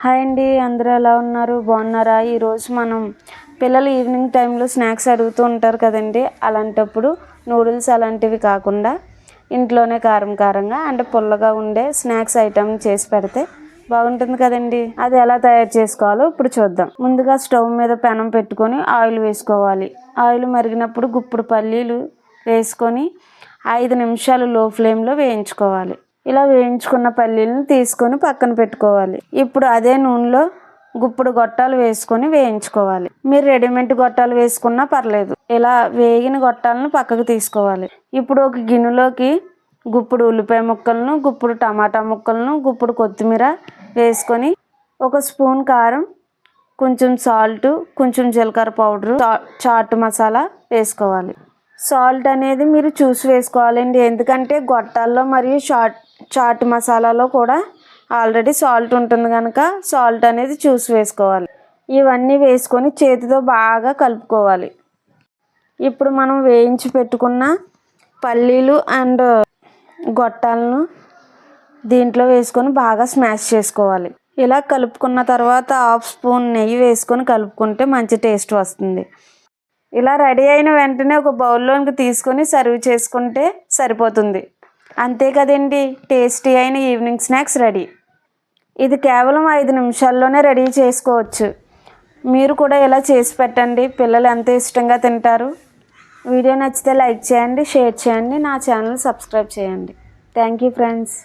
Hi అండి, అందరూ ఎలా ఉన్నారు? బాగున్నారా? ఈరోజు మనం పిల్లలు ఈవినింగ్ టైంలో స్నాక్స్ అడుగుతూ ఉంటారు కదండి. అలాంటప్పుడు నూడిల్స్ అలాంటివి కాకుండా ఇంట్లోనే కారంగా అంటే పుల్లగా ఉండే స్నాక్స్ ఐటమ్ చేసి పెడితే బాగుంటుంది కదండి. అది ఎలా తయారు చేసుకోవాలో ఇప్పుడు చూద్దాం. ముందుగా స్టవ్ మీద పెనం పెట్టుకొని ఆయిల్ వేసుకోవాలి. ఆయిల్ మరిగినప్పుడు గుప్పుడు పల్లీలు వేసుకొని 5 నిమిషాలు లో ఫ్లేమ్లో వేయించుకోవాలి. ఇలా వేయించుకున్న పల్లీలను తీసుకొని పక్కన పెట్టుకోవాలి. ఇప్పుడు అదే నూనెలో గుప్పుడు గొట్టాలు వేసుకొని వేయించుకోవాలి. మీరు రెడీమేడ్ గొట్టాలు వేసుకున్నా పర్లేదు. ఇలా వేగిన గొట్టాలను పక్కకు తీసుకోవాలి. ఇప్పుడు ఒక గిన్నెలోకి గుప్పుడు ఉల్లిపాయ ముక్కలను, గుప్పుడు టమాటా ముక్కలను, గుప్పుడు కొత్తిమీర వేసుకొని 1 స్పూన్ కారం, కొంచెం సాల్ట్, కొంచెం జీలకర్ర పౌడరు, చాట్ మసాలా వేసుకోవాలి. సాల్ట్ అనేది మీరు చూసి వేసుకోవాలండి. ఎందుకంటే గొట్టాల్లో మరియు చాట్ మసాలాలో కూడా ఆల్రెడీ సాల్ట్ ఉంటుంది కనుక సాల్ట్ అనేది చూసి వేసుకోవాలి. ఇవన్నీ వేసుకొని చేతితో బాగా కలుపుకోవాలి. ఇప్పుడు మనం వేయించి పెట్టుకున్న పల్లీలు అండ్ గొట్టాలను దీంట్లో వేసుకొని బాగా స్మాష్ చేసుకోవాలి. ఇలా కలుపుకున్న తర్వాత 1/2 స్పూన్ నెయ్యి వేసుకొని కలుపుకుంటే మంచి టేస్ట్ వస్తుంది. ఇలా రెడీ అయిన వెంటనే ఒక బౌల్లోకి తీసుకొని సర్వ్ చేసుకుంటే సరిపోతుంది. అంతే కదండి, టేస్టీ అయిన ఈవినింగ్ స్నాక్స్ రెడీ. ఇది కేవలం 5 నిమిషాల్లోనే రెడీ చేసుకోవచ్చు. మీరు కూడా ఇలా చేసి పెట్టండి, పిల్లలు ఎంతో ఇష్టంగా తింటారు. వీడియో నచ్చితే లైక్ చేయండి, షేర్ చేయండి, నా ఛానల్ సబ్స్క్రైబ్ చేయండి. Thank you friends.